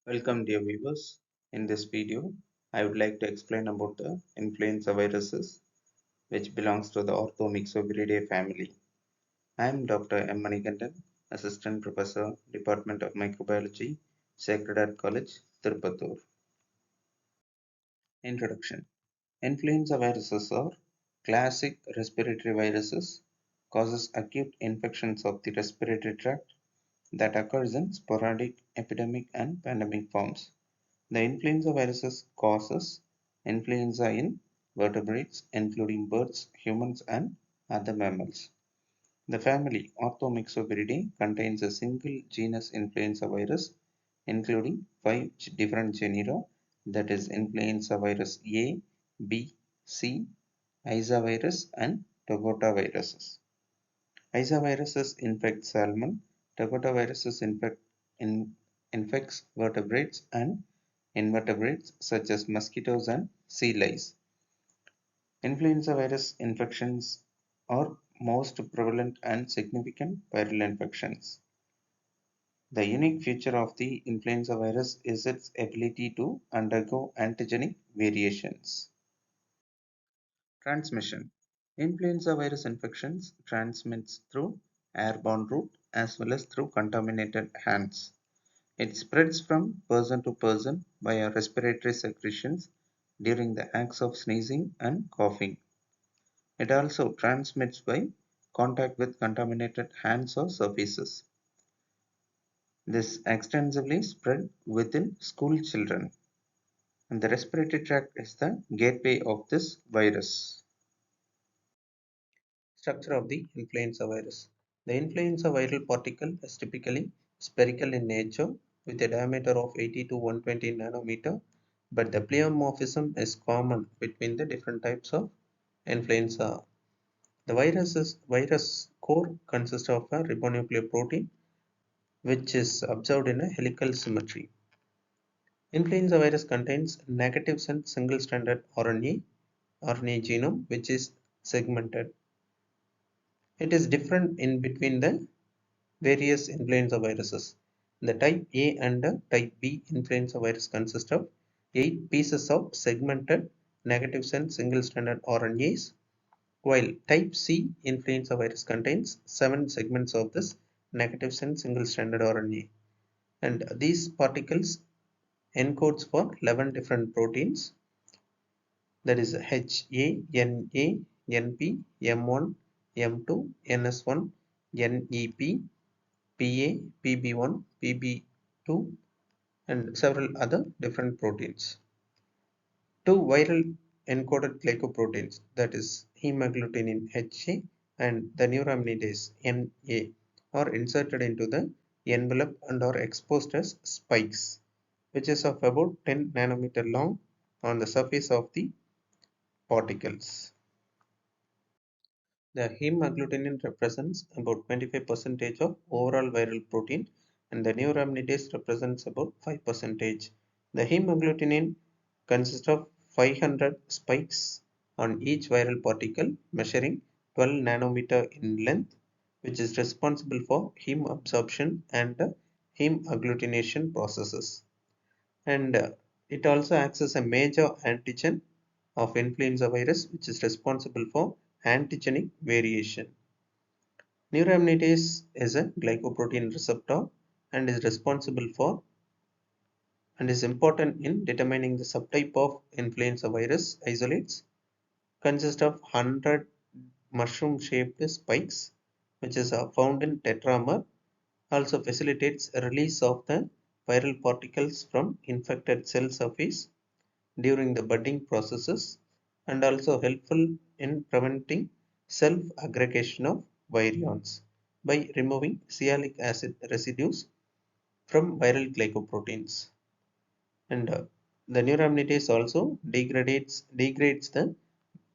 Welcome dear viewers. In this video, I would like to explain about the influenza viruses which belongs to the Orthomyxoviridae family. I am Dr. M. Manikandan, Assistant Professor, Department of Microbiology, Sacred Heart College, Tirupattur. Introduction. Influenza viruses are classic respiratory viruses causes acute infections of the respiratory tract that occurs in sporadic, epidemic and pandemic forms. The influenza viruses causes influenza in vertebrates including birds, humans and other mammals. The family Orthomyxoviridae contains a single genus influenza virus including five different genera, that is influenza virus A, B, C, Izavirus and Togotaviruses. Izaviruses infect salmon, Togotaviruses infects vertebrates and invertebrates such as mosquitoes and sea lice. Influenza virus infections are most prevalent and significant viral infections. The unique feature of the influenza virus is its ability to undergo antigenic variations. Transmission. Influenza virus infections transmits through airborne route as well as through contaminated hands. It spreads from person to person via respiratory secretions during the acts of sneezing and coughing. It also transmits by contact with contaminated hands or surfaces. This extensively spread within school children, and the respiratory tract is the gateway of this virus. Structure of the influenza virus. The influenza viral particle is typically spherical in nature with a diameter of 80 to 120 nanometer, but the pleomorphism is common between the different types of influenza. The virus core consists of a ribonuclear protein which is observed in a helical symmetry. Influenza virus contains negative sense single-stranded RNA genome which is segmented. It is different in between the various influenza viruses. The type A and type B influenza virus consist of 8 pieces of segmented negative sense single-stranded RNAs, while type C influenza virus contains 7 segments of this negative sense single-stranded RNA. And these particles encodes for 11 different proteins, that is HA, NA, NP, M1, M2, NS1, NEP, PA, PB1, PB2 and several other different proteins. Two viral encoded glycoproteins, that is hemagglutinin HA and the neuraminidase NA, are inserted into the envelope and are exposed as spikes, which is of about 10 nanometer long on the surface of the particles. The hemagglutinin represents about 25% of overall viral protein and the neuraminidase represents about 5%. The hemagglutinin consists of 500 spikes on each viral particle measuring 12 nanometer in length, which is responsible for heme absorption and heme agglutination processes. And it also acts as a major antigen of influenza virus, which is responsible for antigenic variation. Neuraminidase is a glycoprotein receptor and is responsible for and is important in determining the subtype of influenza virus. Isolates consist of 100 mushroom-shaped spikes, which is found in tetramer, also facilitates a release of the viral particles from infected cell surface during the budding processes and also helpful in preventing self-aggregation of virions by removing sialic acid residues from viral glycoproteins. And the neuraminidase also degrades the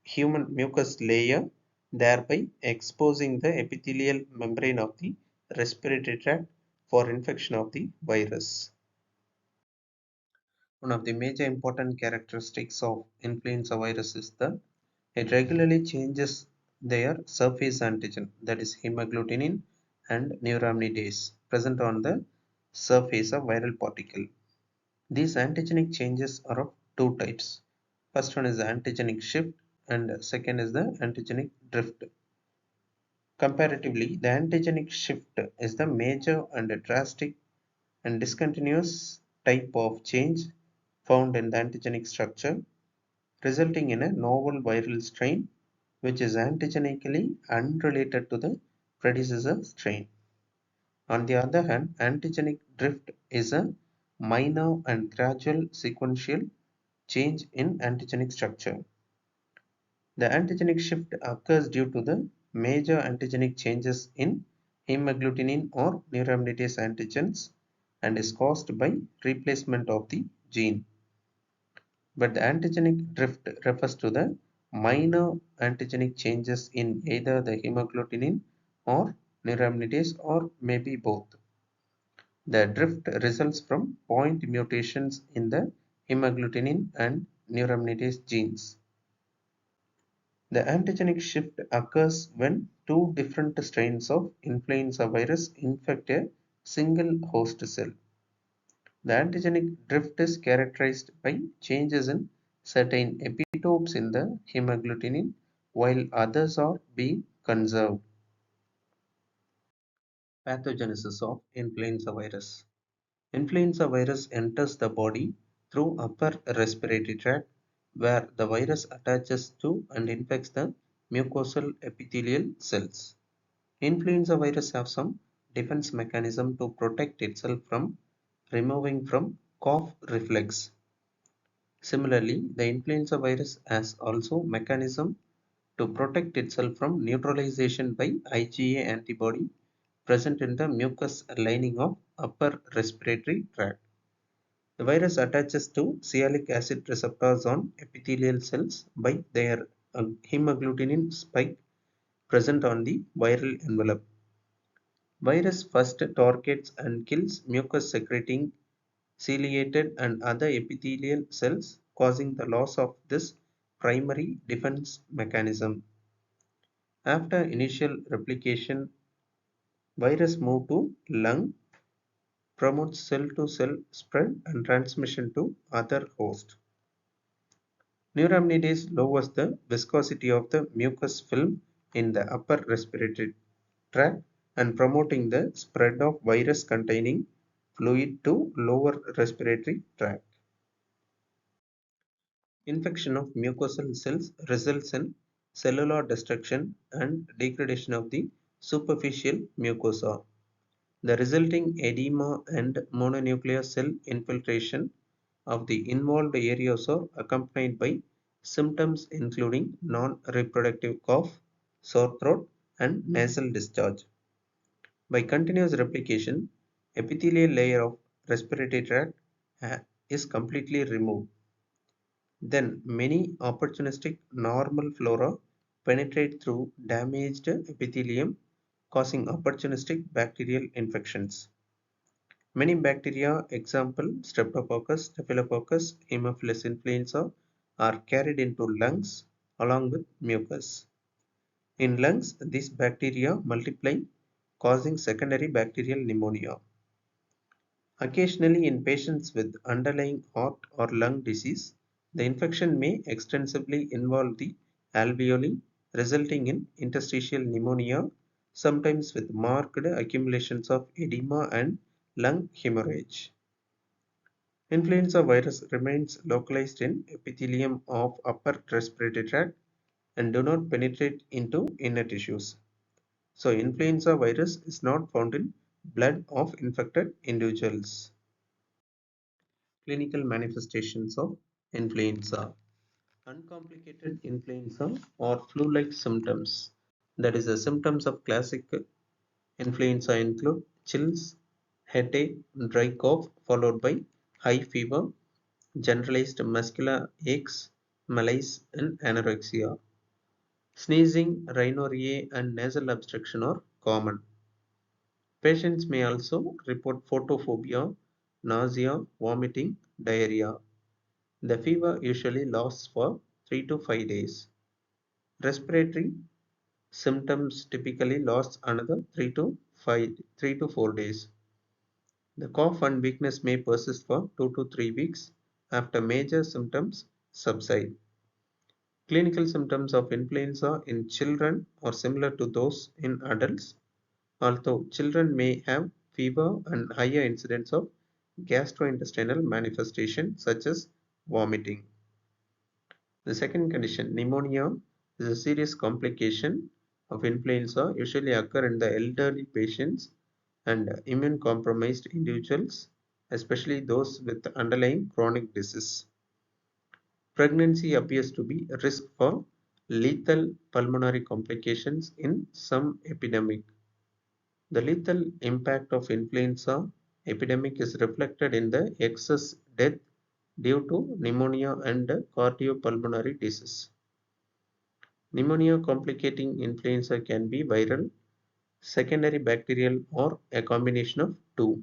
human mucus layer, thereby exposing the epithelial membrane of the respiratory tract for infection of the virus. One of the major important characteristics of influenza virus is that it regularly changes their surface antigen, that is hemagglutinin and neuraminidase present on the surface of viral particle. These antigenic changes are of two types. First one is the antigenic shift and second is the antigenic drift. Comparatively, the antigenic shift is the major and drastic and discontinuous type of change found in the antigenic structure, resulting in a novel viral strain which is antigenically unrelated to the predecessor strain. On the other hand, antigenic drift is a minor and gradual sequential change in antigenic structure. The antigenic shift occurs due to the major antigenic changes in hemagglutinin or neuraminidase antigens and is caused by replacement of the gene. But the antigenic drift refers to the minor antigenic changes in either the hemagglutinin or neuraminidase or maybe both. The drift results from point mutations in the hemagglutinin and neuraminidase genes. The antigenic shift occurs when two different strains of influenza virus infect a single host cell. The antigenic drift is characterized by changes in certain epitopes in the hemagglutinin while others are being conserved. Pathogenesis of influenza virus. Influenza virus enters the body through upper respiratory tract where the virus attaches to and infects the mucosal epithelial cells. Influenza virus have some defense mechanism to protect itself from removing from cough reflex. Similarly, the influenza virus has also mechanism to protect itself from neutralization by IgA antibody present in the mucous lining of upper respiratory tract. The virus attaches to sialic acid receptors on epithelial cells by their hemagglutinin spike present on the viral envelope. Virus first targets and kills mucus secreting ciliated and other epithelial cells, causing the loss of this primary defense mechanism. After initial replication, virus move to lung, promotes cell-to-cell spread and transmission to other host. Neuraminidase lowers the viscosity of the mucus film in the upper respiratory tract and promoting the spread of virus containing fluid to lower respiratory tract. Infection of mucosal cells results in cellular destruction and degradation of the superficial mucosa. The resulting edema and mononuclear cell infiltration of the involved areas are accompanied by symptoms including non-reproductive cough, sore throat, and nasal discharge. By continuous replication, epithelial layer of respiratory tract is completely removed. Then many opportunistic normal flora penetrate through damaged epithelium, causing opportunistic bacterial infections. Many bacteria, example Streptococcus, Staphylococcus, Haemophilus influenza, are carried into lungs along with mucus. In lungs, these bacteria multiply, causing secondary bacterial pneumonia. Occasionally, in patients with underlying heart or lung disease, the infection may extensively involve the alveoli, resulting in interstitial pneumonia, sometimes with marked accumulations of edema and lung hemorrhage. Influenza virus remains localized in epithelium of upper respiratory tract and do not penetrate into inner tissues. So, influenza virus is not found in blood of infected individuals. Clinical manifestations of influenza. Uncomplicated influenza or flu-like symptoms. That is, the symptoms of classic influenza include chills, headache, dry cough, followed by high fever, generalized muscular aches, malaise, and anorexia. Sneezing, rhinorrhea, and nasal obstruction are common. Patients may also report photophobia, nausea, vomiting, diarrhea. The fever usually lasts for 3 to 5 days. Respiratory symptoms typically last another 3 to 4 days. The cough and weakness may persist for 2 to 3 weeks after major symptoms subside. Clinical symptoms of influenza in children are similar to those in adults, although children may have fever and higher incidence of gastrointestinal manifestation such as vomiting. The second condition, pneumonia, is a serious complication of influenza, usually occur in the elderly patients and immune compromised individuals, especially those with underlying chronic disease. Pregnancy appears to be a risk for lethal pulmonary complications in some epidemic. The lethal impact of influenza epidemic is reflected in the excess death due to pneumonia and cardiopulmonary disease. Pneumonia complicating influenza can be viral, secondary bacterial, or a combination of two.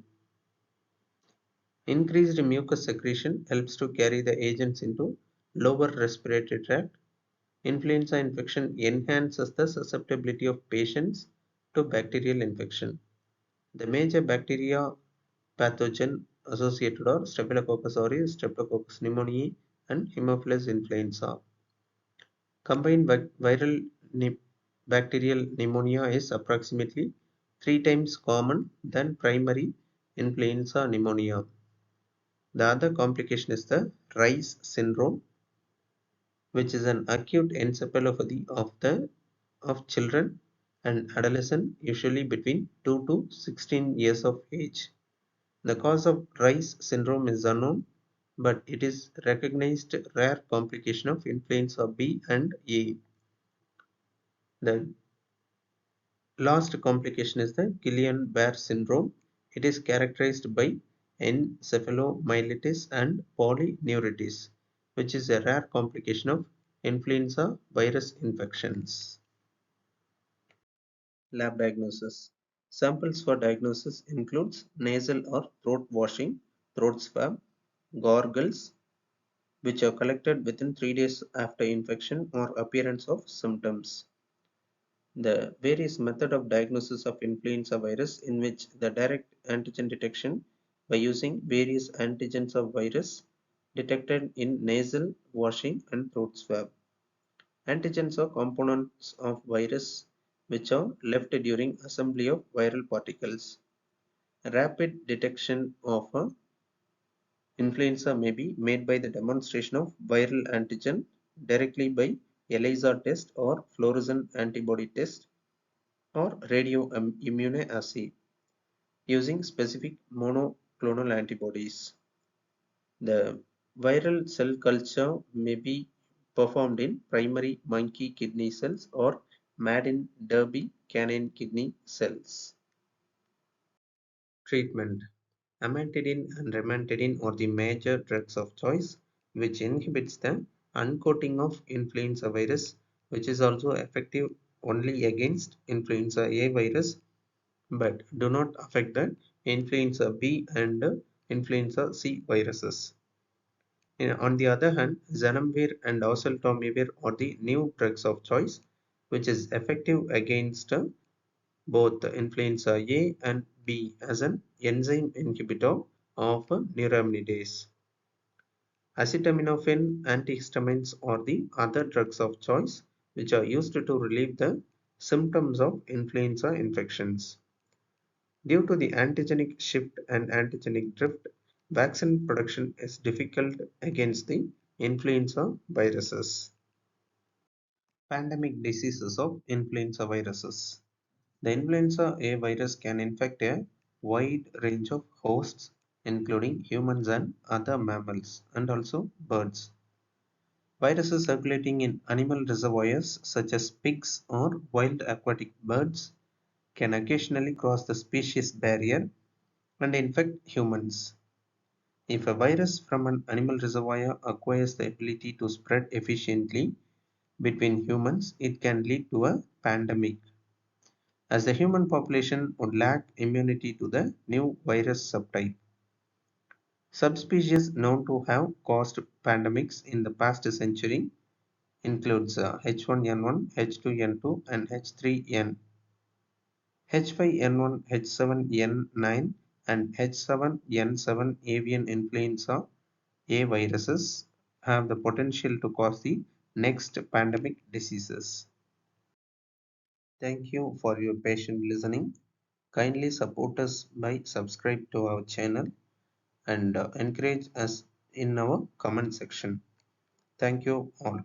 Increased mucus secretion helps to carry the agents into lower respiratory tract. Influenza infection enhances the susceptibility of patients to bacterial infection. The major bacteria pathogen associated are Staphylococcus aureus, Streptococcus pneumoniae, and Haemophilus influenza. Combined viral bacterial pneumonia is approximately 3 times common than primary influenza pneumonia. The other complication is the Reye's syndrome, which is an acute encephalopathy of children and adolescents, usually between 2 to 16 years of age. The cause of Reye's syndrome is unknown, but it is recognized rare complication of influenza B and A. The last complication is the Guillain-Barré syndrome. It is characterized by encephalomyelitis and polyneuritis, which is a rare complication of influenza virus infections. Lab diagnosis. Samples for diagnosis includes nasal or throat washing, throat swab, gargles, which are collected within 3 days after infection or appearance of symptoms. The various method of diagnosis of influenza virus, in which the direct antigen detection by using various antigens of virus detected in nasal washing and throat swab. Antigens are components of virus which are left during assembly of viral particles. Rapid detection of influenza may be made by the demonstration of viral antigen directly by ELISA test or fluorescent antibody test or radioimmunoassay using specific monoclonal antibodies. The viral cell culture may be performed in primary monkey kidney cells or Madin Derby canine kidney cells. Treatment. Amantadine and Remantadine are the major drugs of choice, which inhibits the uncoating of influenza virus, which is also effective only against influenza A virus, but do not affect the influenza B and influenza C viruses. On the other hand, Zanamivir and Oseltamivir are the new drugs of choice, which is effective against both influenza A and B as an enzyme inhibitor of neuraminidase. Acetaminophen antihistamines are the other drugs of choice, which are used to relieve the symptoms of influenza infections. Due to the antigenic shift and antigenic drift, vaccine production is difficult against the influenza viruses. Pandemic diseases of influenza viruses. The influenza A virus can infect a wide range of hosts, including humans and other mammals, and also birds. Viruses circulating in animal reservoirs, such as pigs or wild aquatic birds, can occasionally cross the species barrier and infect humans. If a virus from an animal reservoir acquires the ability to spread efficiently between humans, it can lead to a pandemic, as the human population would lack immunity to the new virus subtype. Subspecies known to have caused pandemics in the past century includes H1N1, H2N2, and H3N. H5N1, H7N9, and H7N7 avian influenza A viruses have the potential to cause the next pandemic diseases. Thank you for your patient listening. Kindly support us by subscribe to our channel and encourage us in our comment section. Thank you all.